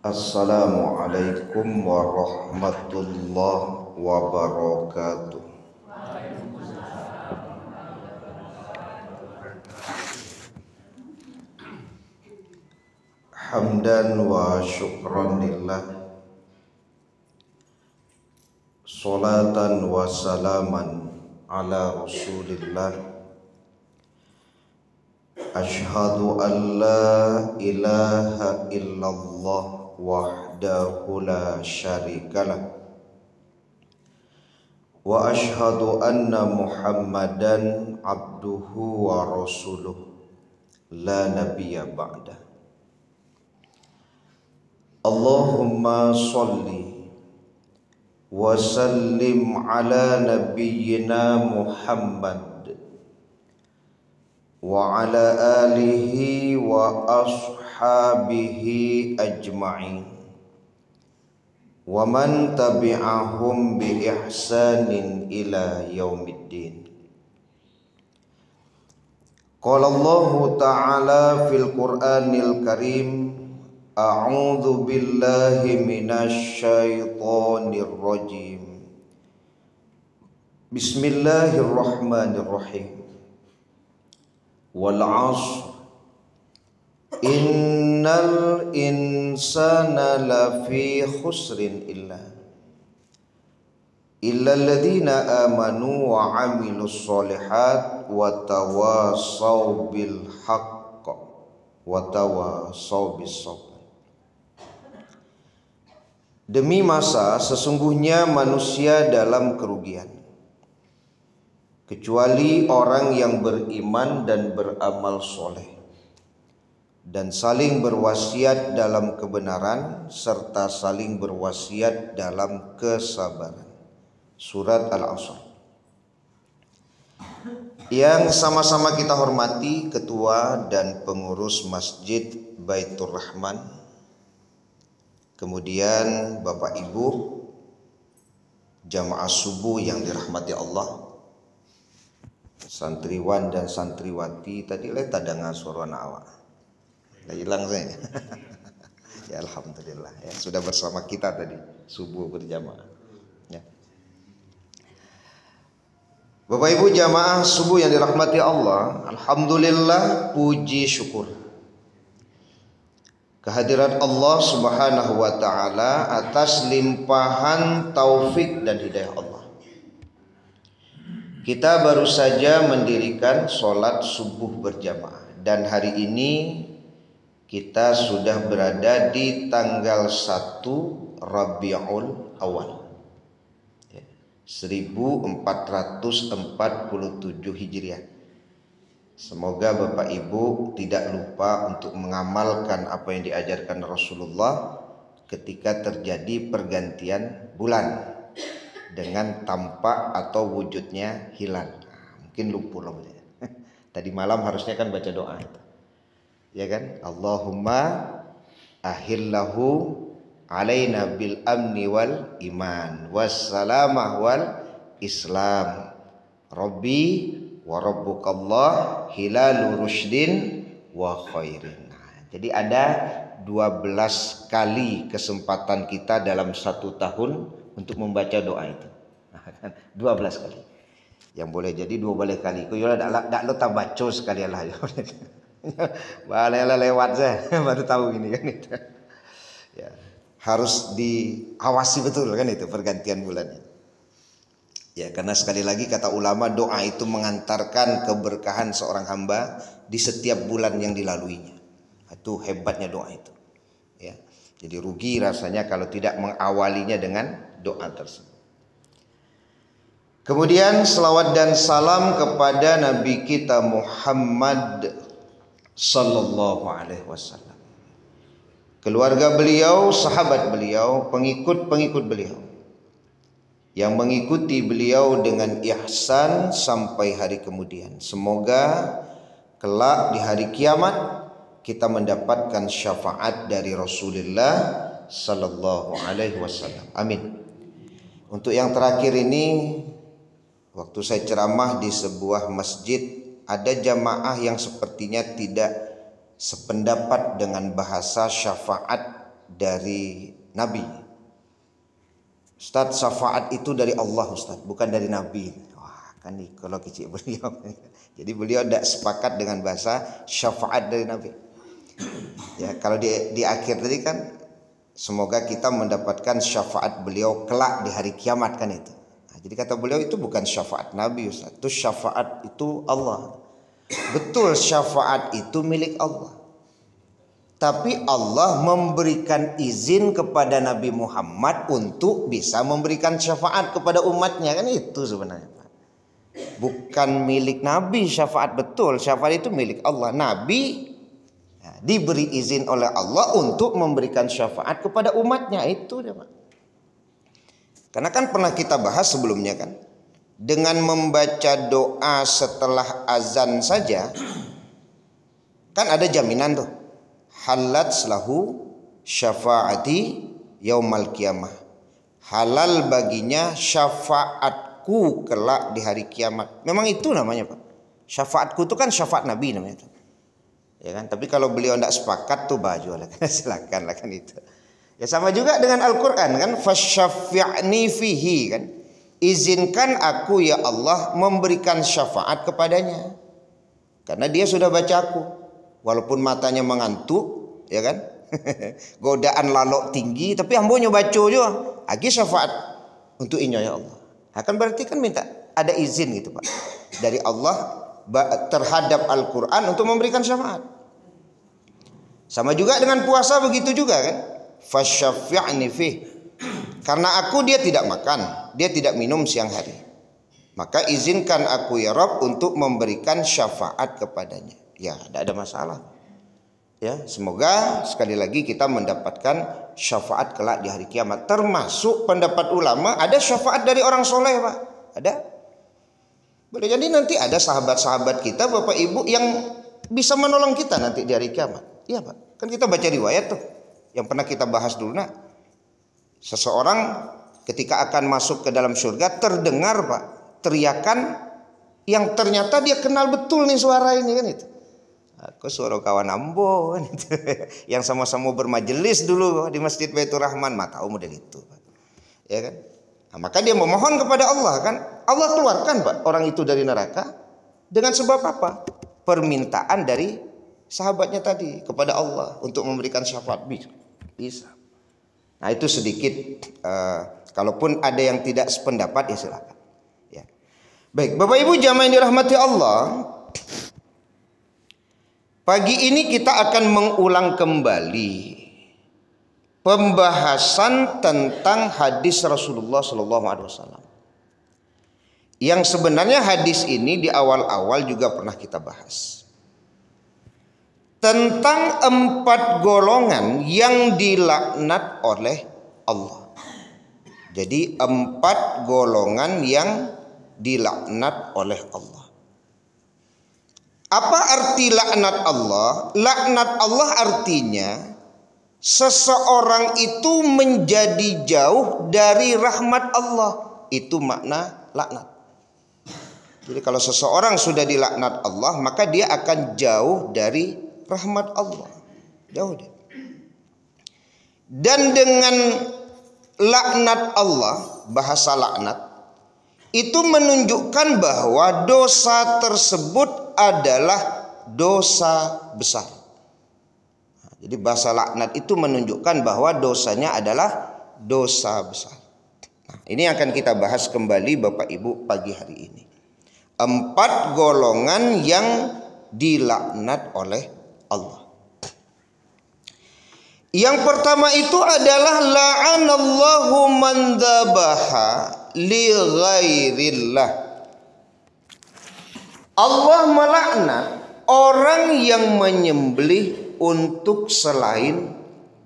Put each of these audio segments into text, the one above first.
Assalamualaikum warahmatullahi wabarakatuh. Hamdan wa syukran lillah, salatan wa salaman ala rasulillah. Ashhadu an la ilaha illallah wahdahu la syarikalah wa ashhadu anna Muhammadan abduhu wa rasuluh la nabiyya ba'da. Allahumma salli wa sallim ala nabiyyina Muhammad wa ala alihi wa ashabihi ajma'in wa man tabi'ahum bi ihsanin ila yaumiddin. Qala Allah ta'ala fil Qur'anil Karim, a'udzu billahi minasy syaithanir rajim. Bismillahirrahmanirrahim. Wal 'ashr innal insana lafi khusrin illa alladziina amanu wa 'amilus sholihat wa tawassaw bil haqq wa tawassaw bis sabr. Demi masa sesungguhnya manusia dalam kerugian, kecuali orang yang beriman dan beramal soleh dan saling berwasiat dalam kebenaran serta saling berwasiat dalam kesabaran. Surat Al-Asr. Yang sama-sama kita hormati Ketua dan Pengurus Masjid Baitur Rahman, kemudian Bapak Ibu jamaah subuh yang dirahmati Allah, santriwan dan santriwati. Tadi leta dengan suara awak lah hilang saya. Ya alhamdulillah ya, sudah bersama kita tadi subuh berjamaah ya. Bapak Ibu jamaah subuh yang dirahmati Allah, alhamdulillah, puji syukur kehadirat Allah Subhanahu wa taala atas limpahan taufik dan hidayah Allah. Kita baru saja mendirikan sholat subuh berjamaah, dan hari ini kita sudah berada di tanggal 1 Rabiul Awal 1447 Hijriah. Semoga Bapak Ibu tidak lupa untuk mengamalkan apa yang diajarkan Rasulullah ketika terjadi pergantian bulan dengan tampak atau wujudnya hilal. Mungkin lupa loh. Tadi malam harusnya kan baca doa itu, ya kan? Allahumma ahillahu alaina bil amni wal iman wassalamah wal islam rabbi wa rabbukallah hilalu rushdin wa khairin. Jadi ada 12 kali kesempatan kita dalam 1 tahun untuk membaca doa itu. 12 kali. Yang boleh jadi 12 kali. Kau yola dak lo tak baca sekali lah. Balai lewat saya baru tahu gini kan itu. Ya, harus diawasi betul kan itu pergantian bulannya. Ya, karena sekali lagi kata ulama, doa itu mengantarkan keberkahan seorang hamba di setiap bulan yang dilaluinya. Itu hebatnya doa itu. Ya. Jadi rugi rasanya kalau tidak mengawalinya dengan doa tersebut. Kemudian selawat dan salam kepada Nabi kita Muhammad sallallahu alaihi wasallam, keluarga beliau, sahabat beliau, pengikut-pengikut beliau yang mengikuti beliau dengan ihsan sampai hari kemudian. Semoga kelak di hari kiamat kita mendapatkan syafaat dari Rasulullah sallallahu alaihi wasallam. Amin. Untuk yang terakhir ini, waktu saya ceramah di sebuah masjid, ada jamaah yang sepertinya tidak sependapat dengan bahasa syafaat dari Nabi. Ustaz, syafaat itu dari Allah Ustaz, bukan dari Nabi. Wah, kan nih kalau kecil beliau. Jadi beliau tidak sepakat dengan bahasa syafaat dari Nabi. Ya, kalau di akhir tadi kan semoga kita mendapatkan syafaat beliau kelak di hari kiamat kan itu. Nah, jadi kata beliau itu bukan syafaat Nabi Ustaz, itu syafaat itu Allah. Betul, syafaat itu milik Allah. Tapi Allah memberikan izin kepada Nabi Muhammad untuk bisa memberikan syafaat kepada umatnya, kan itu sebenarnya Pak. Bukan milik Nabi syafaat, betul syafaat itu milik Allah. Nabi diberi izin oleh Allah untuk memberikan syafaat kepada umatnya, itu dia Pak. Karena kan pernah kita bahas sebelumnya kan, dengan membaca doa setelah azan saja kan ada jaminan tuh, halat lahu syafaati yaumal qiyamah, halal baginya syafaatku kelak di hari kiamat. Memang itu namanya Pak, syafaatku itu kan syafaat Nabi namanya itu. Ya kan, tapi kalau beliau tidak sepakat tuh baju lah, silakan lah kan itu. Ya sama juga dengan Al-Quran kan, fasyafi'ni fihi kan, izinkan aku ya Allah memberikan syafaat kepadanya, karena dia sudah baca aku, walaupun matanya mengantuk, ya kan, godaan lalok tinggi, tapi ambonya baca juga, agi syafaat untuk inya ya Allah. Akan berarti kan minta ada izin gitu Pak dari Allah terhadap Al-Quran untuk memberikan syafaat. Sama juga dengan puasa begitu juga kan, fasyafi'ni fih, karena aku dia tidak makan, dia tidak minum siang hari, maka izinkan aku ya Rabb untuk memberikan syafaat kepadanya. Ya tidak ada masalah. Ya, semoga sekali lagi kita mendapatkan syafaat kelak di hari kiamat. Termasuk pendapat ulama ada syafaat dari orang soleh Pak, ada. Boleh jadi nanti ada sahabat-sahabat kita Bapak Ibu yang bisa menolong kita nanti di hari kiamat. Iya Pak, kan kita baca riwayat tuh yang pernah kita bahas dulu. Nah, seseorang ketika akan masuk ke dalam surga terdengar Pak teriakan yang ternyata dia kenal betul nih suara ini kan itu. Aku suara kawan ambo kan itu. Yang sama-sama bermajelis dulu di Masjid Baitur Rahman, tahu model itu Pak. Ya kan? Nah, maka dia memohon kepada Allah kan, Allah keluarkan Pak orang itu dari neraka dengan sebab apa? Permintaan dari sahabatnya tadi kepada Allah untuk memberikan syafaat. Bisa. Nah itu sedikit, kalaupun ada yang tidak sependapat ya silakan. Ya. Baik, Bapak Ibu jamaah yang dirahmati Allah, pagi ini kita akan mengulang kembali pembahasan tentang hadis Rasulullah SAW. Yang sebenarnya hadis ini di awal-awal juga pernah kita bahas. Tentang 4 golongan yang dilaknat oleh Allah. Jadi 4 golongan yang dilaknat oleh Allah. Apa arti laknat Allah? Laknat Allah artinya seseorang itu menjadi jauh dari rahmat Allah. Itu makna laknat. Jadi kalau seseorang sudah dilaknat Allah, maka dia akan jauh dari rahmat Allah. Jauh dia. Dan dengan laknat Allah, bahasa laknat itu menunjukkan bahwa dosa tersebut adalah dosa besar. Jadi bahasa laknat itu menunjukkan bahwa dosanya adalah dosa besar. Nah, ini akan kita bahas kembali Bapak Ibu pagi hari ini. 4 golongan yang dilaknat oleh Allah. Yang pertama itu adalah la'anallahu man dzabaha li ghairillah. Allah melaknat orang yang menyembelih untuk selain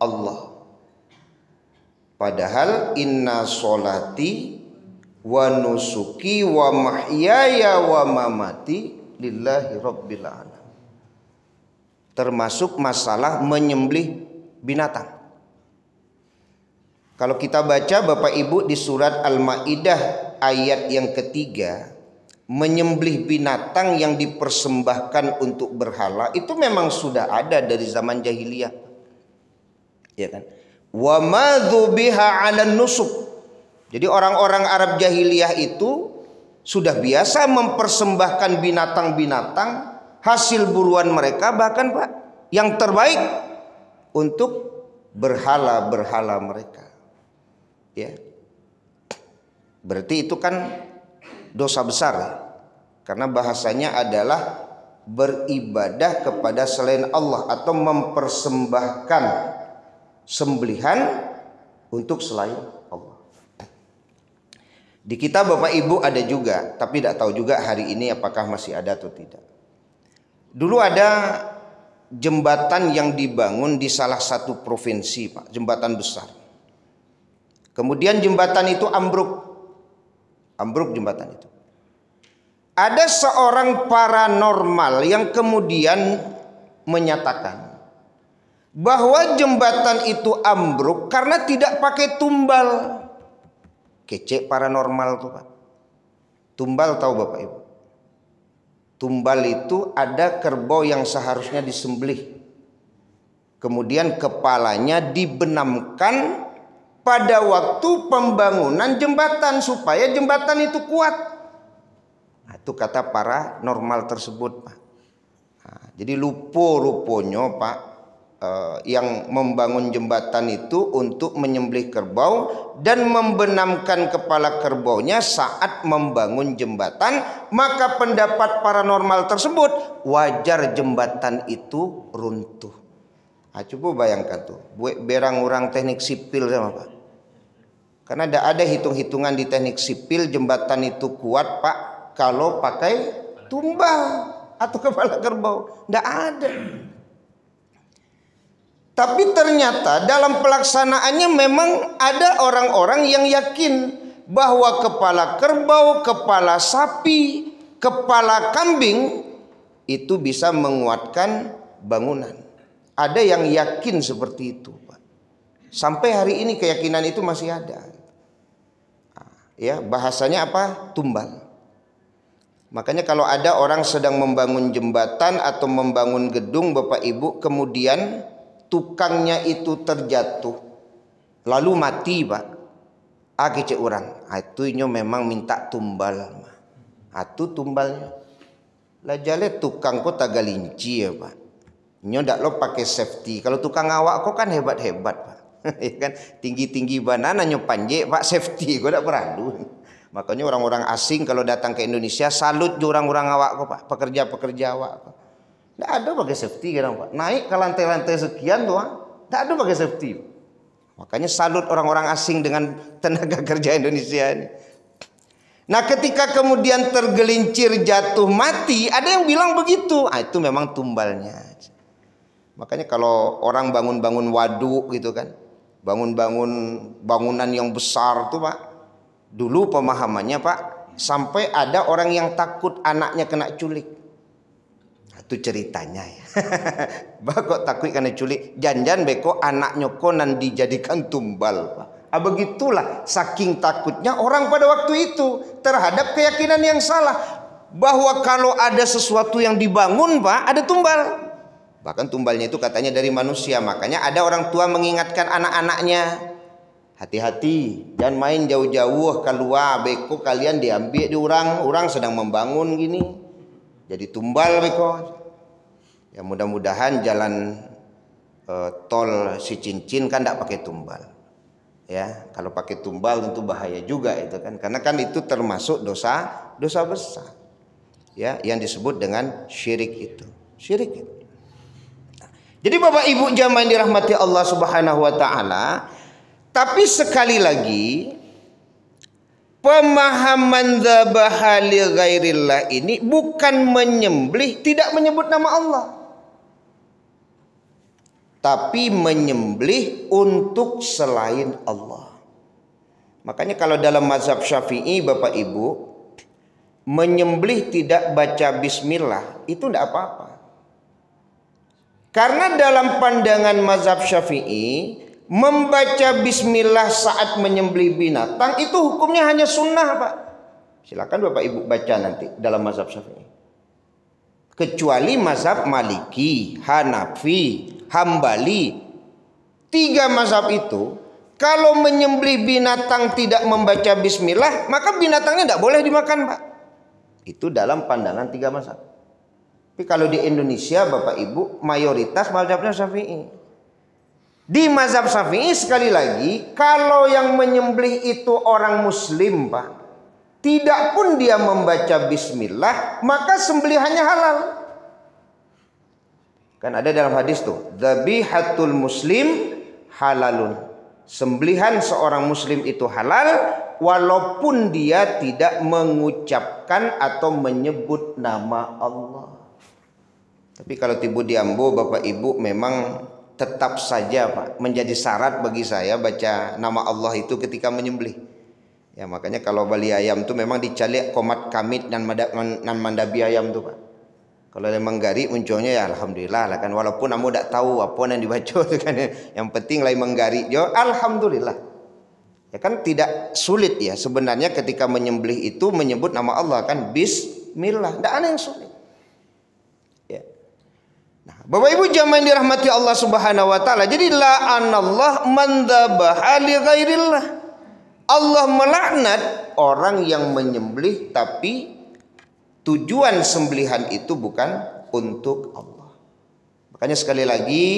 Allah. Padahal inna sholati wa nusuki wa mahyaya wa mamati lillahi rabbil alamin. Termasuk masalah menyembelih binatang. Kalau kita baca Bapak Ibu di surat Al-Maidah ayat yang ketiga, menyembelih binatang yang dipersembahkan untuk berhala itu memang sudah ada dari zaman jahiliyah. Ya kan? Wa madzubiha 'alan nusuk. Jadi orang-orang Arab jahiliyah itu sudah biasa mempersembahkan binatang-binatang hasil buruan mereka, bahkan Pak yang terbaik untuk berhala-berhala mereka. Ya. Berarti itu kan dosa besar ya. Karena bahasanya adalah beribadah kepada selain Allah atau mempersembahkan sembelihan untuk selain Allah. Di kita Bapak Ibu ada juga, tapi tidak tahu juga hari ini apakah masih ada atau tidak. Dulu ada jembatan yang dibangun di salah satu provinsi, Pak, jembatan besar. Kemudian jembatan itu ambruk jembatan itu. Ada seorang paranormal yang kemudian menyatakan bahwa jembatan itu ambruk karena tidak pakai tumbal. Kece paranormal tuh Pak. Tumbal tahu Bapak Ibu? Tumbal itu ada kerbau yang seharusnya disembelih. Kemudian kepalanya dibenamkan pada waktu pembangunan jembatan supaya jembatan itu kuat. Nah, itu kata paranormal tersebut Pak. Nah, jadi rupo-ruponya Pak yang membangun jembatan itu untuk menyembelih kerbau dan membenamkan kepala kerbaunya saat membangun jembatan, maka pendapat paranormal tersebut wajar jembatan itu runtuh. Nah, coba bayangkan tuh, berang orang teknik sipil sama Pak. Karena ada hitung-hitungan di teknik sipil jembatan itu kuat Pak kalau pakai tumbal atau kepala kerbau. Tidak ada. Tapi ternyata dalam pelaksanaannya memang ada orang-orang yang yakin bahwa kepala kerbau, kepala sapi, kepala kambing itu bisa menguatkan bangunan. Ada yang yakin seperti itu Pak. Sampai hari ini keyakinan itu masih ada. Ya, bahasanya apa? Tumbal. Makanya kalau ada orang sedang membangun jembatan atau membangun gedung Bapak Ibu, kemudian tukangnya itu terjatuh lalu mati Pak. Kece orang. Itu memang minta tumbal. Itu tumbalnya. Lah jale tukang kok tagalinci ya Pak. Nyo ndak lo pakai safety. Kalau tukang awak kok kan hebat-hebat Pak. Kan tinggi-tinggi banana nyo panje Pak, safety kok ndak perlu. Makanya orang-orang asing kalau datang ke Indonesia salut orang-orang awak kok Pak, pekerja-pekerja awak Pak. Nggak ada pakai safety kan Pak. Naik ke lantai-lantai sekian tuh, nggak ada pakai safety. Makanya salut orang-orang asing dengan tenaga kerja Indonesia ini. Nah, ketika kemudian tergelincir jatuh mati, ada yang bilang begitu. Itu memang tumbalnya. Makanya kalau orang bangun-bangun waduk gitu kan, bangun-bangun bangunan yang besar tuh Pak. Dulu pemahamannya Pak, sampai ada orang yang takut anaknya kena culik. Itu ceritanya ya. Kok takut karena culik? Jangan beko anaknya konan dijadikan tumbal Pak. Begitulah saking takutnya orang pada waktu itu terhadap keyakinan yang salah, bahwa kalau ada sesuatu yang dibangun Pak, ada tumbal. Bahkan tumbalnya itu katanya dari manusia. Makanya ada orang tua mengingatkan anak-anaknya, hati-hati, jangan main jauh-jauh keluar, beko kalian diambil di orang sedang membangun gini, jadi tumbal beko. Ya mudah-mudahan jalan tol si cincin kan tidak pakai tumbal. Ya, kalau pakai tumbal tentu bahaya juga itu kan, karena kan itu termasuk dosa besar. Ya, yang disebut dengan syirik itu. Syirik itu. Jadi Bapak Ibu jamaah yang dirahmati Allah Subhanahu wa taala, tapi sekali lagi pemahaman dzabaha li ghairillah ini bukan menyembelih, tidak menyebut nama Allah, tapi menyembelih untuk selain Allah. Makanya kalau dalam mazhab Syafi'i Bapak Ibu, menyembelih tidak baca bismillah itu tidak apa-apa. Karena dalam pandangan mazhab Syafi'i, membaca bismillah saat menyembelih binatang itu hukumnya hanya sunnah Pak. Silakan Bapak Ibu baca nanti dalam mazhab Syafi'i. Kecuali mazhab Maliki, Hanafi, Hambali, tiga mazhab itu, kalau menyembelih binatang tidak membaca bismillah, maka binatangnya tidak boleh dimakan, Pak. Itu dalam pandangan tiga mazhab. Tapi kalau di Indonesia, Bapak Ibu, mayoritas mazhabnya Syafi'i. Di mazhab Syafi'i sekali lagi, kalau yang menyembelih itu orang muslim, Pak, tidak pun dia membaca bismillah, maka sembelihannya halal. Kan ada dalam hadis tuh, dhabihatul muslim halalun. Sembelihan seorang muslim itu halal walaupun dia tidak mengucapkan atau menyebut nama Allah. Tapi kalau tibu diambo, Bapak Ibu, memang tetap saja, Pak, menjadi syarat bagi saya baca nama Allah itu ketika menyembelih. Ya, makanya kalau bali ayam itu memang dicalik komat kamit dan mandabi ayam tuh, Pak. Kalau memang gari munculnya ya alhamdulillah lah kan, walaupun kamu tidak tahu apa yang dibaca itu kan, yang penting lain menggari jo alhamdulillah. Ya kan tidak sulit ya sebenarnya ketika menyembelih itu menyebut nama Allah kan, bismillah, tidak ada yang sulit. Ya. Nah, Bapak Ibu jamaah yang dirahmati Allah Subhanahu wa taala, jadi la'anallah man dzabaha li ghairillah. Allah melaknat orang yang menyembelih tapi tujuan sembelihan itu bukan untuk Allah. Makanya sekali lagi,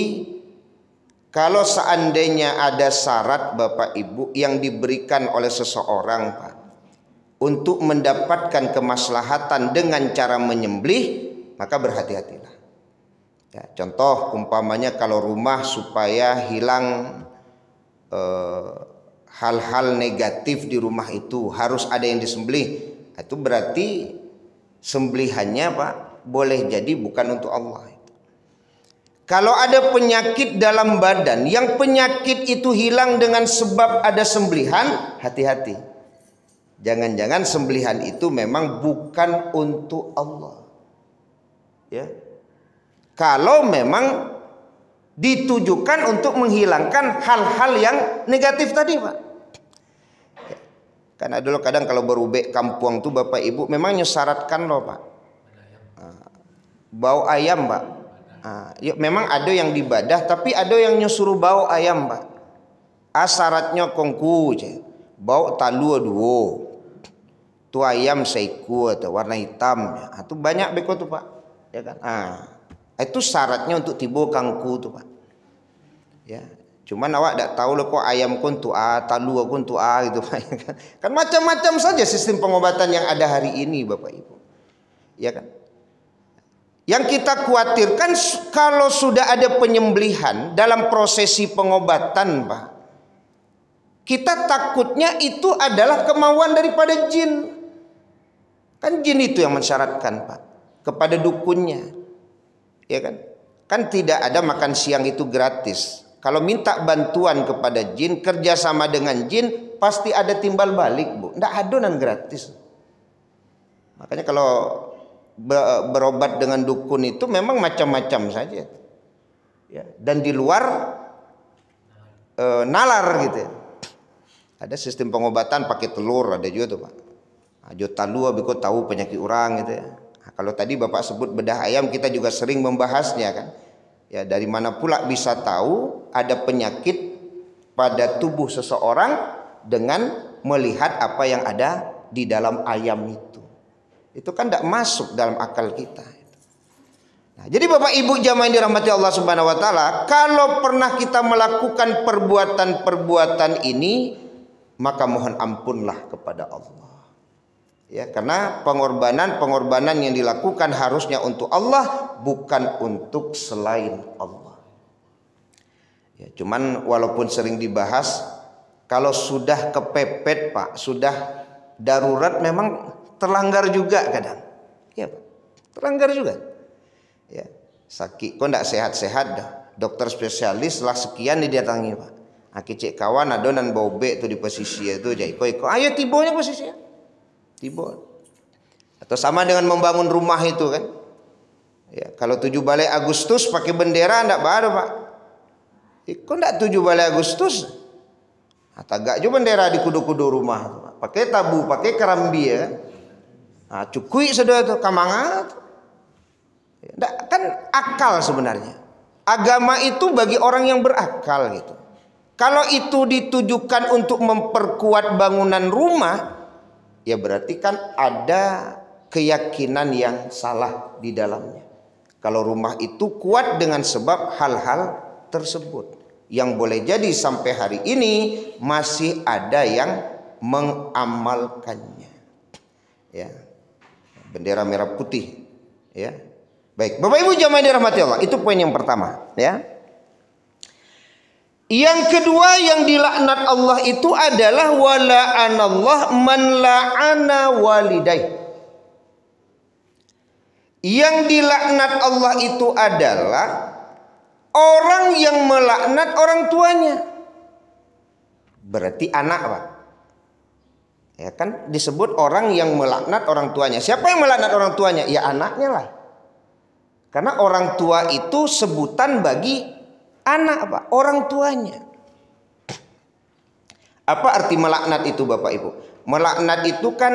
kalau seandainya ada syarat Bapak Ibu yang diberikan oleh seseorang, Pak, untuk mendapatkan kemaslahatan dengan cara menyembelih, maka berhati-hatilah. Ya, contoh umpamanya kalau rumah supaya hilang hal-hal negatif di rumah itu harus ada yang disembelih, itu berarti sembelihannya, Pak, boleh jadi bukan untuk Allah. Kalau ada penyakit dalam badan, yang penyakit itu hilang dengan sebab ada sembelihan, hati-hati. Jangan-jangan sembelihan itu memang bukan untuk Allah. Ya. Kalau memang ditujukan untuk menghilangkan hal-hal yang negatif tadi, Pak. Karena dulu kadang kalau berubek kampung tuh Bapak Ibu memang nyesaratkan loh, Pak. Bau ayam, Pak. Memang ada yang dibadah tapi ada yang nyuruh bau ayam, Pak. Syaratnya kongku bau talu duo. Tu ayam seiku atau warna hitam. Itu banyak beko tuh, Pak. Ya kan? Itu syaratnya untuk tibo kangku tuh, Pak. Ya. Cuman awak tidak tahu loh kok ayam kun tu talu kun tu gitu, Pak. Kan macam-macam saja sistem pengobatan yang ada hari ini, Bapak Ibu. Ya kan? Yang kita khawatirkan kalau sudah ada penyembelihan dalam prosesi pengobatan, Pak, kita takutnya itu adalah kemauan daripada jin. Kan jin itu yang mensyaratkan, Pak, kepada dukunnya. Ya kan? Kan tidak ada makan siang itu gratis. Kalau minta bantuan kepada jin, kerjasama dengan jin, pasti ada timbal balik, Bu. Tidak adonan gratis. Makanya kalau berobat dengan dukun itu memang macam-macam saja. Ya. Dan di luar nalar gitu. Ada sistem pengobatan pakai telur, ada juga tuh, Pak. Jo talu biko tahu penyakit orang gitu ya. Nah, kalau tadi Bapak sebut bedah ayam, kita juga sering membahasnya kan. Ya, dari mana pula bisa tahu ada penyakit pada tubuh seseorang dengan melihat apa yang ada di dalam ayam itu. Itu kan tidak masuk dalam akal kita. Nah, jadi Bapak Ibu jamaah yang dirahmati Allah Subhanahu wa taala, kalau pernah kita melakukan perbuatan-perbuatan ini, maka mohon ampunlah kepada Allah. Ya, karena pengorbanan yang dilakukan harusnya untuk Allah, bukan untuk selain Allah. Ya, cuman walaupun sering dibahas, kalau sudah kepepet, Pak, sudah darurat, memang terlanggar juga kadang. Ya, Pak, terlanggar juga. Ya, sakit, kok tidak sehat-sehat dah. Dokter spesialis lah sekian didatangi, Pak. Cek kawan adonan bobek tuh di posisi itu, jadi kok ayo tibonya posisinya. Tiba. Atau sama dengan membangun rumah itu kan. Ya, kalau 7 balai Agustus pakai bendera enggak baru, Pak. Kok enggak 7 balai Agustus? Tagak juga bendera di kudu-kudu rumah. Pakai tabu, pakai kerambi ya kan. Nah, cukui sudah itu kamangat. Enggak, kan akal sebenarnya. Agama itu bagi orang yang berakal gitu. Kalau itu ditujukan untuk memperkuat bangunan rumah, ya berarti kan ada keyakinan yang salah di dalamnya. Kalau rumah itu kuat dengan sebab hal-hal tersebut, yang boleh jadi sampai hari ini masih ada yang mengamalkannya. Ya, bendera merah putih. Ya, baik, Bapak Ibu jamaah dirahmati Allah, itu poin yang pertama. Ya, yang kedua yang dilaknat Allah itu adalah wala'anallah man la'ana walidayh. Yang dilaknat Allah itu adalah orang yang melaknat orang tuanya. Berarti anak, Pak. Ya kan disebut orang yang melaknat orang tuanya. Siapa yang melaknat orang tuanya? Ya anaknya lah. Karena orang tua itu sebutan bagi anak, Pak, orang tuanya. Apa arti melaknat itu, Bapak Ibu? Melaknat itu kan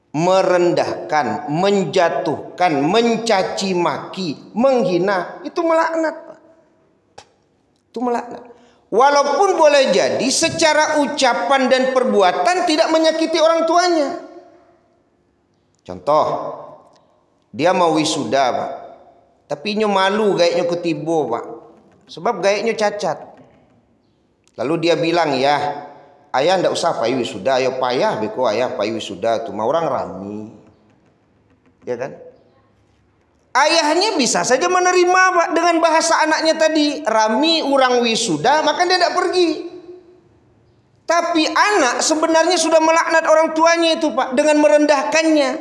merendahkan, menjatuhkan, mencaci maki, menghina. Itu melaknat, Pak. Itu melaknat. Walaupun boleh jadi secara ucapan dan perbuatan tidak menyakiti orang tuanya. Contoh, dia mau wisuda, Pak, tapi nyo malu gayanya ketibo, Pak, sebab gayanya cacat. Lalu dia bilang, ya ayah ndak usah payu wisuda, ayo payah beko ayah payu wisuda tuh mau orang rami. Ya kan? Ayahnya bisa saja menerima, Pak, dengan bahasa anaknya tadi, rami urang wisuda, maka dia tidak pergi. Tapi anak sebenarnya sudah melaknat orang tuanya itu, Pak, dengan merendahkannya.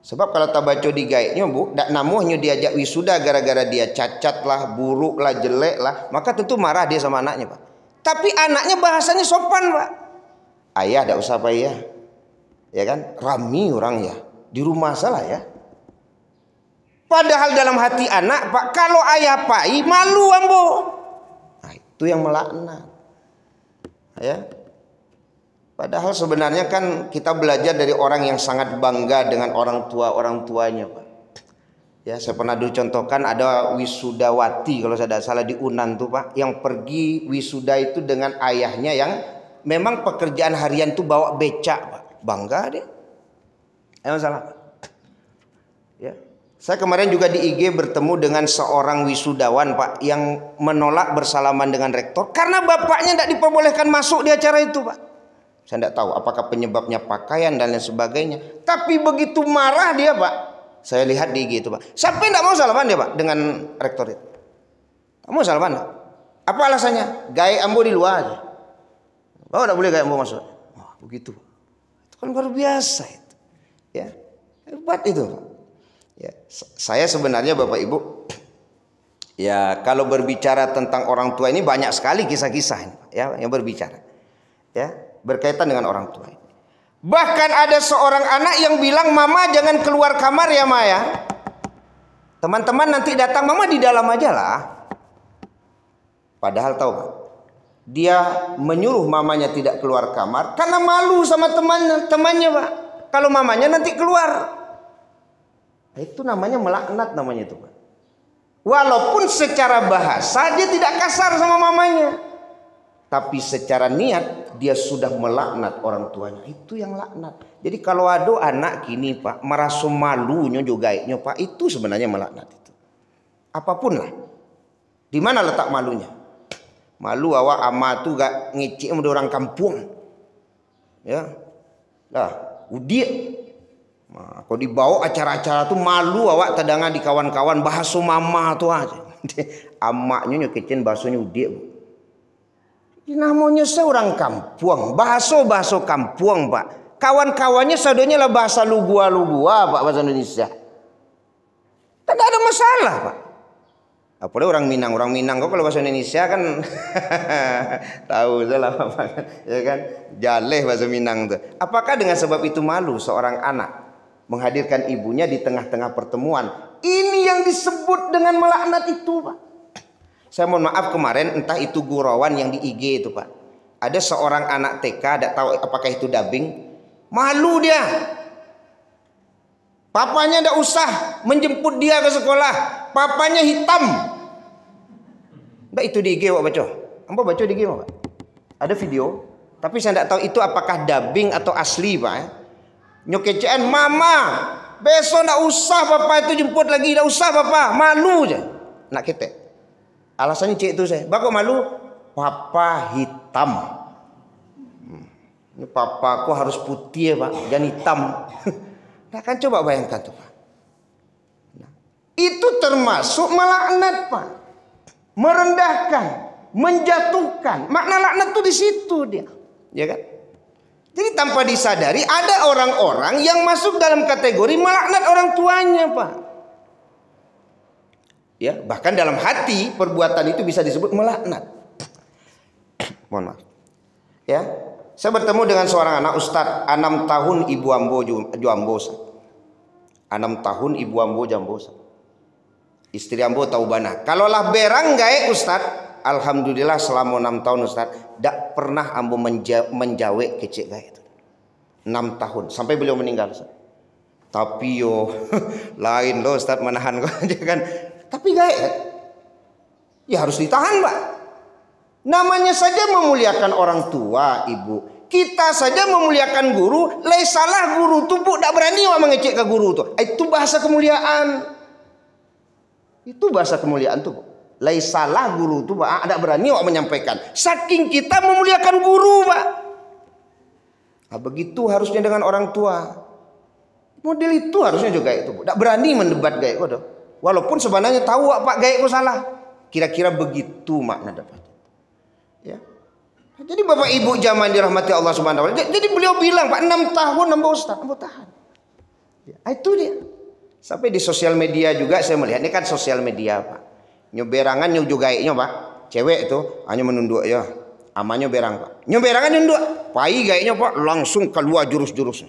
Sebab kalau tabaco digaitnya, Bu, dak namuhnya diajak wisuda gara-gara dia cacat lah, buruk lah, jelek lah, maka tentu marah dia sama anaknya, Pak. Tapi anaknya bahasanya sopan, Pak. Ayah dak usah, Pak, ya kan? Rami orang ya, di rumah salah ya. Padahal dalam hati anak, Pak, kalau ayah pai malu ambo. Nah, itu yang melaknat. Ya. Padahal sebenarnya kan kita belajar dari orang yang sangat bangga dengan orang tuanya, Pak. Ya, saya pernah dulu contohkan ada wisudawati kalau saya tidak salah di Unan tuh, Pak, yang pergi wisuda itu dengan ayahnya yang memang pekerjaan harian tuh bawa becak, Pak. Bangga dia. Emang salah, Pak. Ya. Saya kemarin juga di IG bertemu dengan seorang wisudawan, Pak, yang menolak bersalaman dengan rektor karena bapaknya tidak diperbolehkan masuk di acara itu, Pak. Saya tidak tahu apakah penyebabnya pakaian dan lain sebagainya. Tapi begitu marah dia, Pak. Saya lihat di IG itu, Pak. Sampai tidak mau salaman dia, Pak, dengan rektor itu. Kamu salaman? Apa alasannya? Gaya ambo di luar aja. Oh, tidak boleh gaya ambo masuk. Wah, begitu. Itu kan luar biasa itu. Ya, hebat itu, Pak. Ya, saya sebenarnya Bapak Ibu, ya kalau berbicara tentang orang tua ini banyak sekali kisah-kisah ya yang berbicara, ya berkaitan dengan orang tua. Bahkan ada seorang anak yang bilang, mama jangan keluar kamar ya Maya. Teman-teman nanti datang, mama di dalam aja lah. Padahal tahu Pak, dia menyuruh mamanya tidak keluar kamar karena malu sama temannya, Pak. Kalau mamanya nanti keluar. Itu namanya melaknat namanya itu, Pak. Walaupun secara bahasa dia tidak kasar sama mamanya, tapi secara niat dia sudah melaknat orang tuanya. Itu yang laknat. Jadi kalau ada anak gini, Pak, merasa malunya juga Pak, itu sebenarnya melaknat itu. Apapun lah. Di mana letak malunya? Malu awak ama tuh gak ngecek sama orang kampung. Ya. Lah, udik. Nah, kalau dibawa acara-acara tuh malu awak tadangan di kawan-kawan bahasa mama tuh aja. Amaknya nyokecin bahasanya udik, Bu. Namanya seorang kampung, bahasa kampung, Pak. Kawan-kawannya sadonya lah bahasa lugua, Pak, bahasa Indonesia. Tidak ada masalah, Pak. Apalagi orang Minang kok kalau bahasa Indonesia kan tahu salah Pak, ya kan? Jaleh bahasa Minang tuh. Apakah dengan sebab itu malu seorang anak menghadirkan ibunya di tengah-tengah pertemuan? Ini yang disebut dengan melaknat itu, Pak. Saya mohon maaf kemarin, entah itu gurauan yang di IG itu, Pak. Ada seorang anak TK, tidak tahu apakah itu dubbing, malu dia. Papanya tidak usah menjemput dia ke sekolah. Papanya hitam. Nggak, itu di IG Pak baca. Ambo baca di IG Pak. Ada video, tapi saya tidak tahu itu apakah dubbing atau asli Pak. Nyokecean, mama, besok nggak usah Bapak itu jemput lagi, nggak usah Bapak, malu aja. Nak ketek. Alasannya cik itu saya, Bapak malu, Papa hitam. Ini Papa aku harus putih ya Pak, jangan hitam. Nah kan coba bayangkan tuh Pak. Nah, itu termasuk melaknat Pak, merendahkan, menjatuhkan. Makna laknat tuh di situ dia, ya kan? Jadi tanpa disadari ada orang-orang yang masuk dalam kategori melaknat orang tuanya Pak. Ya, bahkan dalam hati perbuatan itu bisa disebut melaknat. Mohon maaf. Ya, saya bertemu dengan seorang anak Ustadz, 6 tahun ibu ambo jambo. 6 tahun ibu ambo jambo. Istri ambo tahu bana. Kalaulah berang gae Ustadz, alhamdulillah selama 6 tahun Ustadz, tidak pernah ambo menjawe kecik gae itu. 6 tahun sampai beliau meninggal Ustadz. Tapi yo lain loh Ustadz, menahan kok aja kan. Tapi gae ya harus ditahan Pak. Namanya saja memuliakan orang tua ibu. Kita saja memuliakan guru. Lai salah guru tuh Bu, tidak berani wak mengecek ke guru tuh. Itu bahasa kemuliaan. Itu bahasa kemuliaan tuh. Lai salah guru tuh Pak, tidak berani wak menyampaikan. Saking kita memuliakan guru Pak. Nah, begitu harusnya dengan orang tua. Model itu harusnya juga itu Bu. Tidak berani mendebat gaya kok dong. Walaupun sebenarnya tahu Pak gaya kok salah. Kira-kira begitu makna dapat. Ya. Jadi Bapak Ibu zaman dirahmati Allah Subhanahu wa taala. Jadi beliau bilang Pak 6 tahun nambah Ustaz, nambah tahan. Ya, itu dia. Sampai di sosial media juga saya melihat ini kan sosial media Pak. Nyoberangan nyujugaiknya Pak. Cewek itu hanya menunduk ya. Amanya berang Pak. Nyoberangan nunduk. Pai gayanya Pak langsung keluar jurus-jurusnya.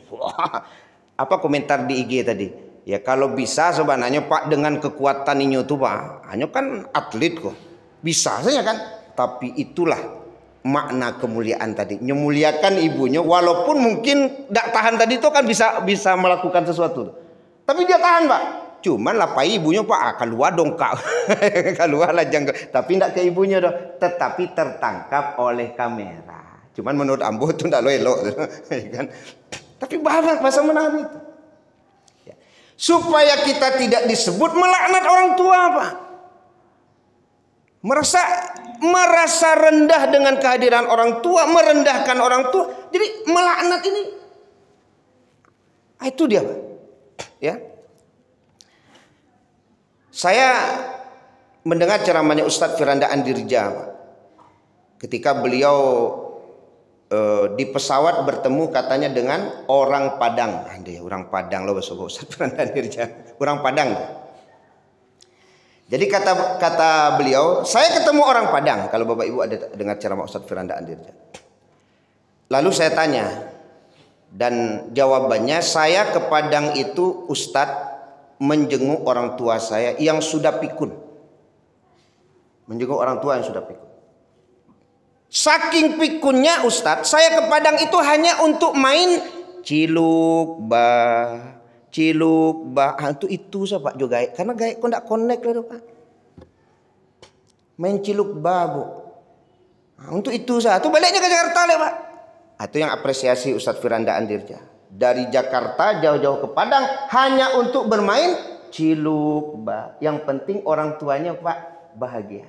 Apa komentar di IG tadi? Ya kalau bisa sebenarnya Pak dengan kekuatan ini tuh Pak, hanya kan atlet kok, bisa saja kan. Tapi itulah makna kemuliaan tadi, memuliakan ibunya, walaupun mungkin tidak tahan tadi itu kan bisa melakukan sesuatu. Tapi dia tahan Pak. Cuman lapai ibunya Pak keluar dongkak, keluar lajang, tapi tidak ke ibunya dong. Tetapi tertangkap oleh kamera. Cuman menurut ambo itu tidak elok, kan? Tapi bahasa menahan itu. Supaya kita tidak disebut melaknat orang tua Pak. Merasa rendah dengan kehadiran orang tua, merendahkan orang tua. Jadi melaknat ini itu dia Pak. Ya. Saya mendengar ceramahnya Ustadz Firanda Andirja Pak. Ketika beliau di pesawat bertemu katanya dengan orang Padang. Orang Padang loh bahasa Ustaz Firanda Dirja. Orang Padang. Jadi kata beliau, saya ketemu orang Padang. Kalau Bapak Ibu ada dengar ceramah Ustaz Firanda Dirja. Lalu saya tanya dan jawabannya, saya ke Padang itu Ustadz menjenguk orang tua saya yang sudah pikun. Menjenguk orang tua yang sudah pikun. Saking pikunnya Ustadz, saya ke Padang itu hanya untuk main ciluk bah. Itu saya Pak juga gaek. Karena gaek kok tidak connect lah Pak. Main ciluk bah Bu. Nah, untuk itu saya. Itu baliknya ke Jakarta lah Pak. Itu yang apresiasi Ustadz Firanda Andirja. Dari Jakarta jauh-jauh ke Padang hanya untuk bermain ciluk bah. Yang penting orang tuanya Pak bahagia.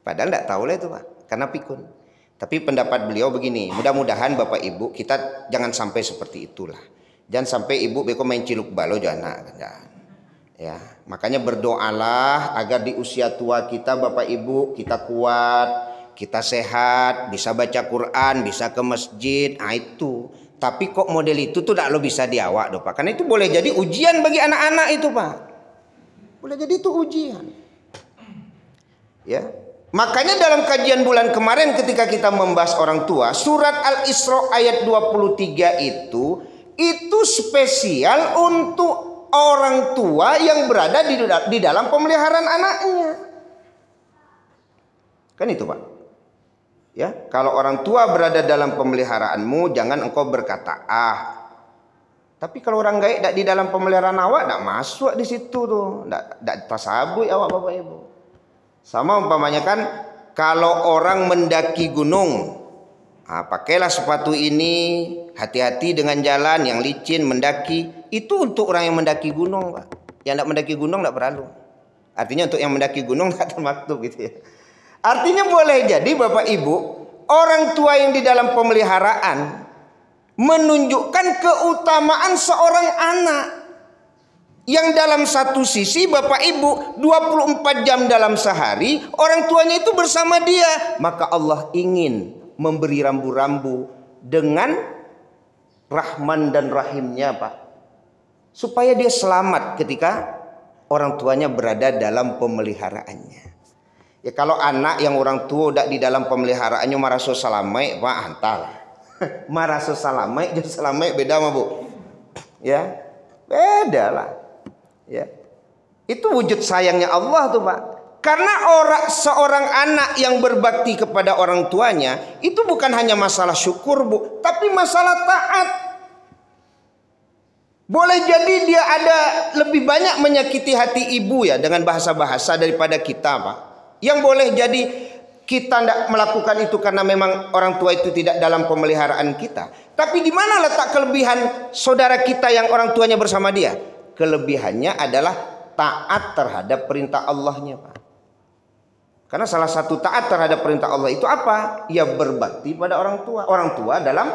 Padahal tidak tahu lah itu Pak. Karena pikun. Tapi pendapat beliau begini, mudah-mudahan Bapak Ibu kita jangan sampai seperti itulah. Jangan sampai ibu beko main ciluk balo jangan. Ya, makanya berdoalah agar di usia tua kita Bapak Ibu kita kuat, kita sehat, bisa baca Quran, bisa ke masjid. Nah itu. Tapi kok model itu tuh tidak lo bisa diawak doh Pak. Karena itu boleh jadi ujian bagi anak-anak itu Pak. Boleh jadi itu ujian. Ya. Makanya dalam kajian bulan kemarin ketika kita membahas orang tua, surat Al-Isra ayat 23 itu spesial untuk orang tua yang berada di dalam pemeliharaan anaknya. Kan itu Pak. Ya, kalau orang tua berada dalam pemeliharaanmu, jangan engkau berkata Tapi kalau orang gaib tidak di dalam pemeliharaan awak, tidak masuk di situ tuh, tidak tasabui awak Bapak Ibu. Sama umpamanya kan kalau orang mendaki gunung, pakailah sepatu ini, hati-hati dengan jalan yang licin mendaki. Itu untuk orang yang mendaki gunung, Pak. Yang tidak mendaki gunung tidak perlu. Artinya untuk yang mendaki gunung tidak termaktub gitu ya. Artinya boleh jadi Bapak Ibu, orang tua yang di dalam pemeliharaan menunjukkan keutamaan seorang anak. Yang dalam satu sisi Bapak Ibu 24 jam dalam sehari orang tuanya itu bersama dia. Maka Allah ingin memberi rambu-rambu dengan Rahman dan Rahimnya, Pak, supaya dia selamat ketika orang tuanya berada dalam pemeliharaannya. Ya kalau anak yang orang tua udah di dalam pemeliharaannya maraso salamai, Pak, hantar. Maraso salamai dan salamai beda mah, Bu. Ya, beda lah. Ya, itu wujud sayangnya Allah tuh, Pak. Karena seorang anak yang berbakti kepada orang tuanya itu bukan hanya masalah syukur, Bu, tapi masalah taat. Boleh jadi dia ada lebih banyak menyakiti hati ibu ya dengan bahasa-bahasa daripada kita, Pak. Yang boleh jadi kita tidak melakukan itu karena memang orang tua itu tidak dalam pemeliharaan kita. Tapi di mana letak kelebihan saudara kita yang orang tuanya bersama dia? Kelebihannya adalah taat terhadap perintah Allahnya, Pak. Karena salah satu taat terhadap perintah Allah itu apa? Ya berbakti pada orang tua. Orang tua dalam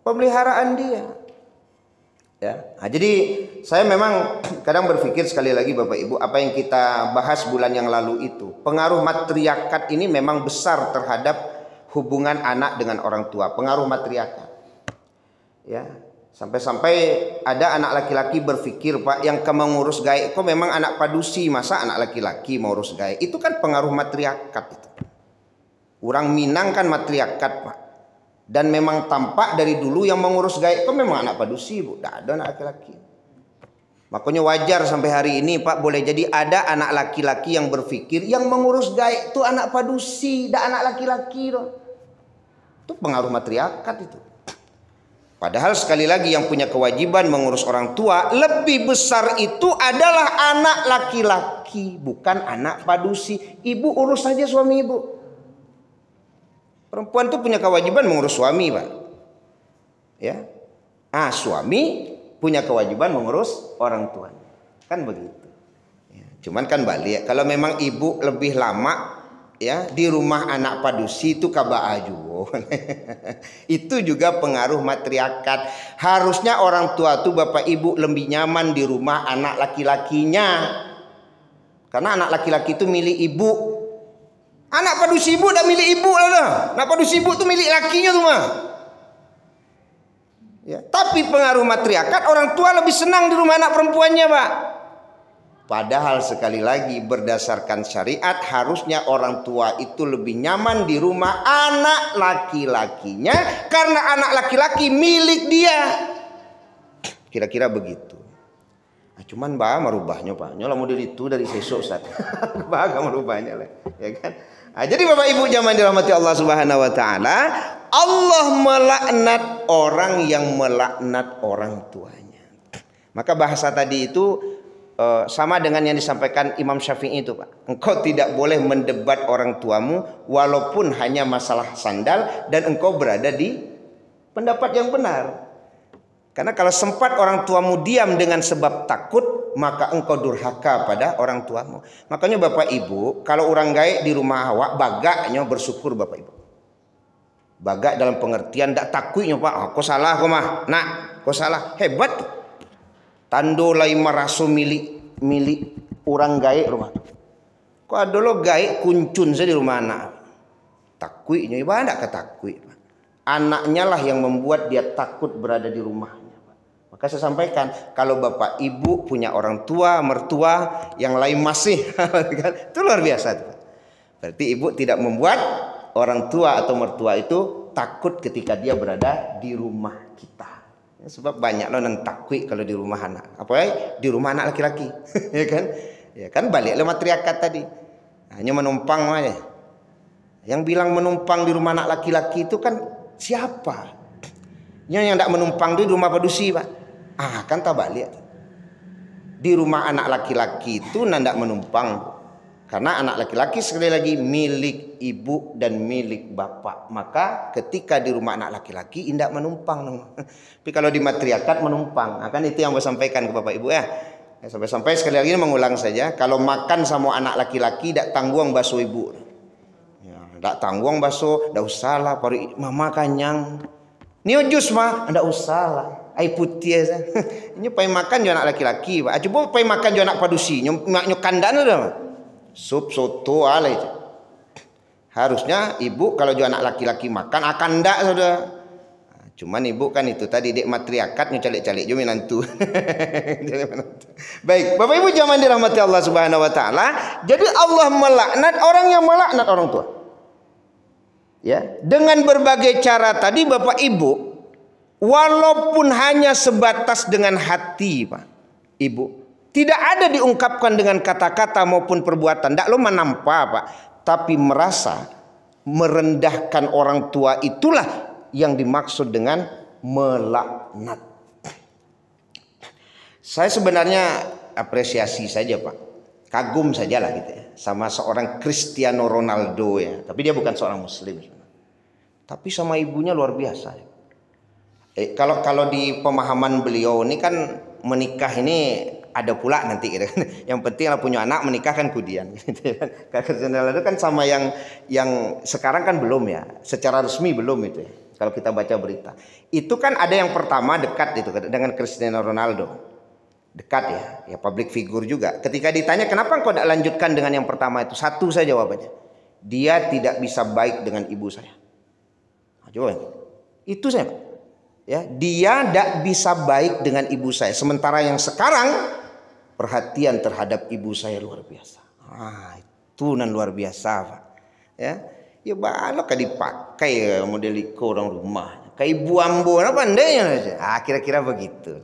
pemeliharaan dia. Ya. Nah, jadi saya memang kadang berpikir sekali lagi Bapak Ibu, apa yang kita bahas bulan yang lalu itu, pengaruh matriarkat ini memang besar terhadap hubungan anak dengan orang tua. Pengaruh matriarkat. Ya. Sampai-sampai ada anak laki-laki berpikir, Pak, yang mengurus gaib kok memang anak padusi, masa anak laki-laki mau urus gaib? Itu kan pengaruh matriarkat itu. Orang Minang kan matriarkat, Pak. Dan memang tampak dari dulu yang mengurus gaib kok memang anak padusi, Bu. Tidak ada anak laki-laki. Makanya wajar sampai hari ini, Pak, boleh jadi ada anak laki-laki yang berpikir yang mengurus gaib itu anak padusi, tidak anak laki-laki. Itu pengaruh matriarkat itu. Padahal sekali lagi yang punya kewajiban mengurus orang tua lebih besar itu adalah anak laki-laki, bukan anak padusi. Ibu urus saja suami ibu. Perempuan itu punya kewajiban mengurus suami, Pak. Ya, suami punya kewajiban mengurus orang tuanya, kan begitu. Ya, cuman kan balik. Kalau memang ibu lebih lama ya di rumah anak padusi itu kabaajuwo. Itu juga pengaruh matriarkat. Harusnya orang tua tuh Bapak Ibu lebih nyaman di rumah anak laki-lakinya. Karena anak laki-laki itu milik ibu. Anak padusi ibu udah milik ibu lah. Anak padusi ibu tuh milik lakinya tuh mah. Ya, tapi pengaruh matriarkat orang tua lebih senang di rumah anak perempuannya, Pak. Padahal sekali lagi berdasarkan syariat harusnya orang tua itu lebih nyaman di rumah anak laki-lakinya karena anak laki-laki milik dia. Kira-kira begitu. Nah, cuman merubahnya, Pak. Nyolah model itu dari sesok Ustaz. Merubahnya lah, ya kan? Nah, jadi Bapak Ibu jamaah dirahmati Allah Subhanahu wa taala, Allah melaknat orang yang melaknat orang tuanya. Maka bahasa tadi itu sama dengan yang disampaikan Imam Syafi'i itu, Pak. Engkau tidak boleh mendebat orang tuamu walaupun hanya masalah sandal dan engkau berada di pendapat yang benar. Karena kalau sempat orang tuamu diam dengan sebab takut, maka engkau durhaka pada orang tuamu. Makanya Bapak Ibu, kalau orang gaib di rumah awak, bagaknya bersyukur Bapak Ibu. Bagak dalam pengertian tak takutnya, Pak. Kau salah kau mah. Nak, kau salah. Hebat tuh. Tando lain maraso milik orang gaib rumah. Kok ada lo gaib kuncun saja di rumah anak. Takuinya ibadah tak ketakui. Anaknya lah yang membuat dia takut berada di rumahnya. Maka saya sampaikan kalau bapak ibu punya orang tua mertua yang lain masih, itu luar biasa. Berarti ibu tidak membuat orang tua atau mertua itu takut ketika dia berada di rumah kita. Sebab banyak loh yang takut kalau di rumah anak, apalagi di rumah anak laki-laki. ya kan balik le matriarkat tadi, hanya menumpang aja. Yang bilang menumpang di rumah anak laki-laki itu kan siapa? Yang tidak menumpang di rumah padusi, Pak. Kan tak balik. Di rumah anak laki-laki itu tidak menumpang. Karena anak laki-laki sekali lagi milik ibu dan milik bapak. Maka ketika di rumah anak laki-laki indak menumpang. Tapi kalau di matriarkat menumpang. Akan itu yang saya sampaikan ke bapak ibu ya. Sampai-sampai sekali lagi mengulang saja. Kalau makan sama anak laki-laki tidak tanggung basuh ibu. Ya, tidak tanggung basuh, tidak usah lah. Mama kanyang. Ini jus mah, tidak usah lah. Air putih aja. Ini pai makan juga anak laki-laki. Coba pai makan juga anak padusi. Nyokandan udah. Sup soto ala itu. Harusnya ibu kalau juga anak laki-laki makan akan ndak sudah. Cuman ibu kan itu tadi dek matriarkat nyocalik-calik juga menantu. Baik, Bapak Ibu jamaah dirahmati Allah Subhanahu wa taala. Jadi Allah melaknat orang yang melaknat orang tua. Ya, dengan berbagai cara tadi Bapak Ibu, walaupun hanya sebatas dengan hati, Pak. Ibu tidak ada diungkapkan dengan kata-kata maupun perbuatan. Tidak lo menampak Pak. Tapi merasa merendahkan orang tua itulah yang dimaksud dengan melaknat. Saya sebenarnya apresiasi saja Pak. Kagum saja lah gitu ya. Sama seorang Cristiano Ronaldo ya. Tapi dia bukan seorang muslim. Tapi sama ibunya luar biasa. Kalau di pemahaman beliau ini kan menikah ini ada pula nanti gitu. Yang penting lah punya anak menikah kan kudian gitu kan. Karena itu kan sama yang sekarang kan belum ya. Secara resmi belum itu ya. Kalau kita baca berita. Itu kan ada yang pertama dekat itu dengan Cristiano Ronaldo. Dekat ya. Ya public figure juga. Ketika ditanya kenapa kau tidak lanjutkan dengan yang pertama itu? Satu saja jawabannya. Dia tidak bisa baik dengan ibu saya. Nah, coba itu saya. Ya, dia tidak bisa baik dengan ibu saya. Sementara yang sekarang perhatian terhadap ibu saya luar biasa. Itu nan luar biasa Pak. Ya balok dipakai model iko orang rumah. Kayak ibu ambo apa pandainya. Kira-kira begitu.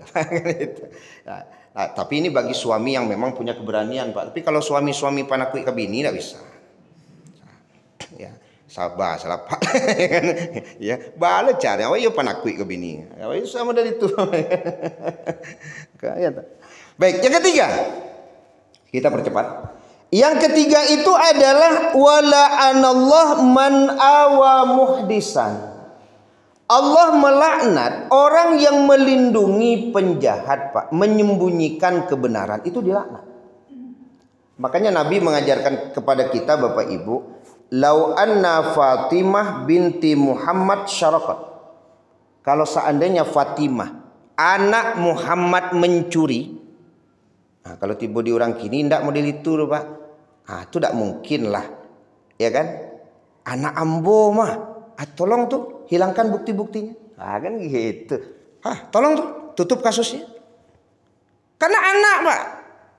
Tapi ini bagi suami yang memang punya keberanian Pak. Tapi kalau suami-suami panakui ke bini tidak bisa. Ya, sabar salah Pak. Ya, bala cari awak yo panakui ke bini. Awak sama dari itu. Baik, yang ketiga. Kita percepat. Yang ketiga itu adalah wala'anallah man awa muhdisan. Allah melaknat orang yang melindungi penjahat, Pak, menyembunyikan kebenaran, itu dilaknat. Makanya Nabi mengajarkan kepada kita Bapak Ibu, lau anna Fatimah binti Muhammad syarakat. Kalau seandainya Fatimah anak Muhammad mencuri, nah, kalau tiba di orang kini tidak model itu loh Pak. Itu tidak mungkin lah, ya kan? Anak ambo mah, tolong tuh hilangkan bukti-buktinya. Kan gitu. Tolong tuh tutup kasusnya. Karena anak Pak,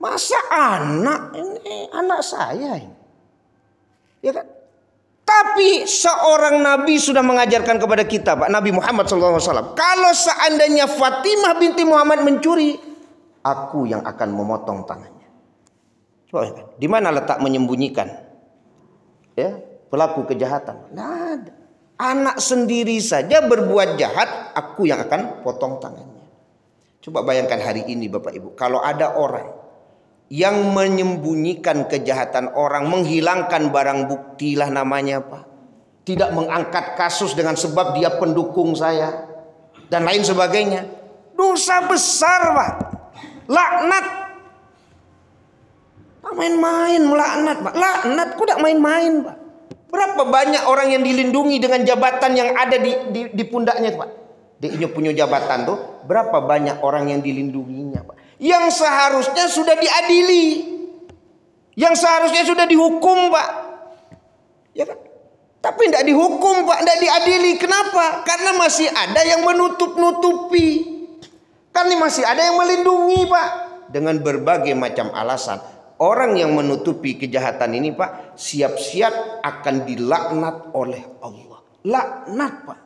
masa anak ini anak saya ini, ya kan? Tapi seorang Nabi sudah mengajarkan kepada kita Pak, Nabi Muhammad SAW. Kalau seandainya Fatimah binti Muhammad mencuri, aku yang akan memotong tangannya. Coba kan, di mana letak menyembunyikan? Ya, pelaku kejahatan. Nah, anak sendiri saja berbuat jahat, aku yang akan potong tangannya. Coba bayangkan hari ini Bapak Ibu, kalau ada orang yang menyembunyikan kejahatan orang, menghilangkan barang bukti lah namanya Pak. Tidak mengangkat kasus dengan sebab dia pendukung saya dan lain sebagainya. Dosa besar Pak. Laknat. Tak main-main melaknat Pak. Laknat kok tidak main-main Pak. Berapa banyak orang yang dilindungi dengan jabatan yang ada di pundaknya Pak. Dia punya jabatan tuh, berapa banyak orang yang dilindunginya Pak. Yang seharusnya sudah diadili, yang seharusnya sudah dihukum Pak, ya kan? Tapi tidak dihukum Pak, tidak diadili. Kenapa? Karena masih ada yang menutup-nutupi, karena masih ada yang melindungi Pak, dengan berbagai macam alasan. Orang yang menutupi kejahatan ini Pak, siap-siap akan dilaknat oleh Allah. Laknat Pak,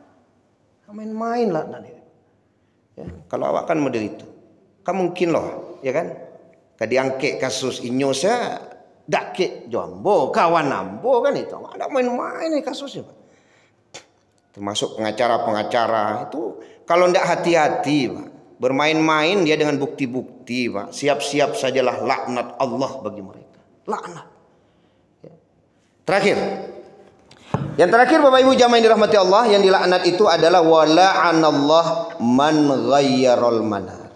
main-main laknat ini. Ya, kalau awak kan model itu. Kan mungkin loh, ya kan? Kadiangke kasus Inyosa, dake jombo, kawan nambo kan itu. Ada main-main nih kasusnya, Pak. Termasuk pengacara-pengacara itu kalau tidak hati-hati, Pak, bermain-main dia dengan bukti-bukti, Pak. Siap-siap sajalah laknat Allah bagi mereka. Laknat. Terakhir. Yang terakhir Bapak Ibu jamaah yang dirahmati Allah, yang dilaknat itu adalah wala'anallah man ghayyaral manar.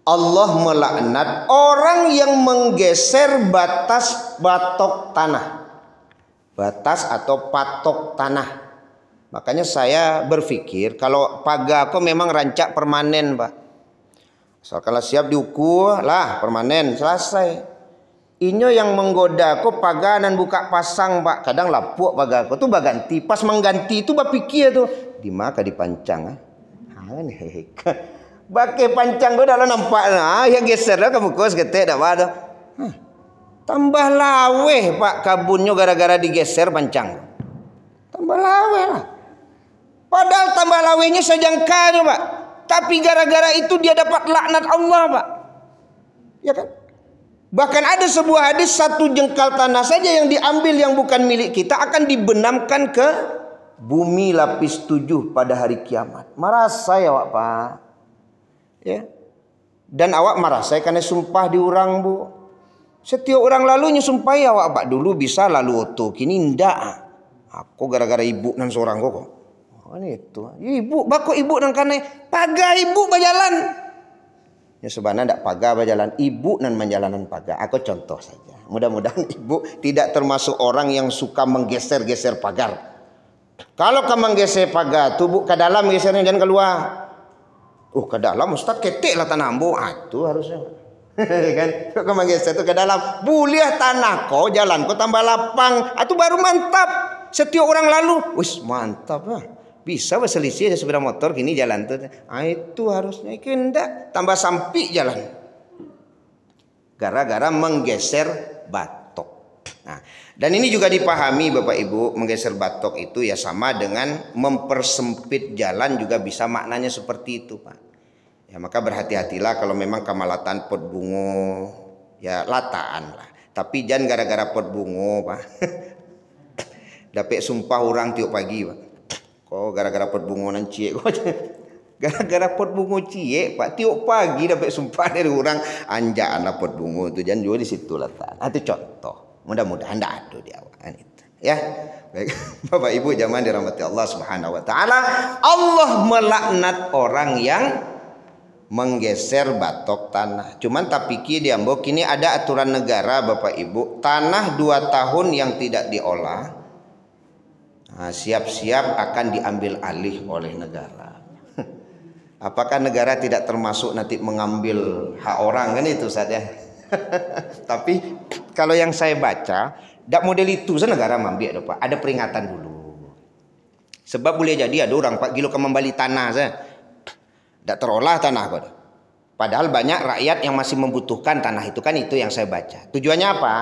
Allah melaknat orang yang menggeser batas batok tanah. Batas atau patok tanah. Makanya saya berpikir kalau pagar aku memang rancak permanen, Pak. So, kalau siap diukur lah permanen selesai. Inyo yang menggoda aku paganan buka pasang, Pak. Kadang lapuk pagar aku tuh baganti. Pas mengganti itu berpikir tuh di maka dipancang. Pakai pancang gue dalam nampak yang geser lah kamu kos ketek dak ada. Tambah laweh Pak kabunnya gara-gara digeser pancang. Tambah laweh lah. Padahal tambah lawehnya sejengkal Pak. Tapi gara-gara itu dia dapat laknat Allah Pak. Ya kan? Bahkan ada sebuah hadis, satu jengkal tanah saja yang diambil yang bukan milik kita akan dibenamkan ke bumi lapis 7 pada hari kiamat. Merasa ya Pak. Ya. Dan awak marah saya karena sumpah diurang Bu. Setiap orang lalunya sumpah ya awak Pak dulu bisa lalu oto kini ndak. Aku gara-gara ibu nan seorang kok. Oh ini itu. Ibu bako ibu nan karena pagar ibu berjalan. Ya sebenarnya ndak pagar berjalan, ibu nan menjalanan pagar. Aku contoh saja. Mudah-mudahan ibu tidak termasuk orang yang suka menggeser-geser pagar. Kalau kamu menggeser pagar, tubuh ke dalam gesernya jangan keluar. Ke dalam Ustaz ketik lah tanah ambo. Itu harusnya. Kan? Kalau menggeser itu ke dalam. Boleh tanah kau, jalan kau tambah lapang. Itu baru mantap. Setiap orang lalu. Wis mantap lah. Bisa berselisih sepeda motor kini jalan tuh. Itu harusnya. Kendak. Tambah sampik jalan. Gara-gara menggeser batok. Nah, dan ini juga dipahami Bapak Ibu. Menggeser batok itu ya sama dengan mempersempit jalan juga bisa maknanya seperti itu Pak. Ya maka berhati-hatilah kalau memang kamalatan pot bungo. Ya lataan lah. Tapi jangan gara-gara pot bungo Pak. Dapat sumpah orang tiap pagi Pak. Kok gara-gara pot bungo nan cie kok. Gara-gara pot bungo cie Pak tiap pagi dapat sumpah dari orang anjaan lah pot bungo itu jangan juga di situ letak. Itu contoh. Mudah-mudahan tidak ada di awal itu. Ya. Baik. Bapak Ibu jamaah dirahmati Allah Subhanahu wa taala. Allah melaknat orang yang menggeser batok tanah. Cuman tak pikir dia mbok kini ada aturan negara Bapak Ibu, tanah 2 tahun yang tidak diolah siap-siap akan diambil alih oleh negara. Apakah negara tidak termasuk nanti mengambil hak orang kan itu saja. Tapi kalau yang saya baca, dak model itu negara mambil Pak. Ada peringatan dulu. Sebab boleh jadi ada orang Pak gilo ke membali tanah saya. Dak terolah tanah kok. Padahal banyak rakyat yang masih membutuhkan tanah itu kan itu yang saya baca. Tujuannya apa?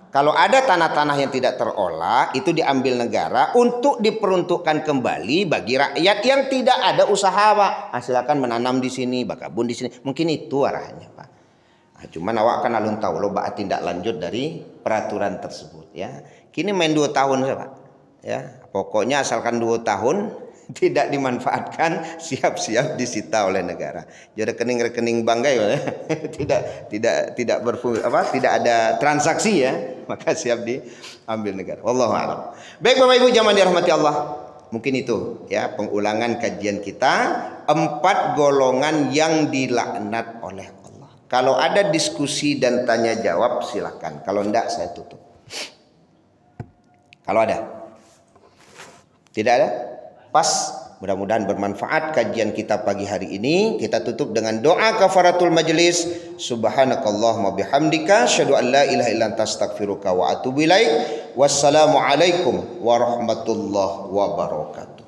Kalau ada tanah-tanah yang tidak terolah itu diambil negara untuk diperuntukkan kembali bagi rakyat yang tidak ada usaha Pak. Silakan menanam di sini, berkebun di sini. Mungkin itu arahnya Pak. Cuman awak kan alun tahu lo bak tindak lanjut dari peraturan tersebut ya. Kini main 2 tahun saja Pak. Ya, pokoknya asalkan 2 tahun tidak dimanfaatkan siap-siap disita oleh negara. Jadi rekening-rekening banggai ya. tidak berfungsi tidak ada transaksi ya, maka siap diambil negara. Wallahu a'lam. Baik Bapak Ibu jamaah dirahmati Allah. Mungkin itu ya pengulangan kajian kita 4 golongan yang dilaknat oleh Allah. Kalau ada diskusi dan tanya jawab silakan. Kalau enggak saya tutup. Kalau ada? Tidak ada? Pas, mudah-mudahan bermanfaat kajian kita pagi hari ini. Kita tutup dengan doa kafaratul majlis. Subhanakallahumma bihamdika asyhadu an la ilaha illa anta astaghfiruka wa atubu ilaik. Wassalamualaikum warahmatullahi wabarakatuh.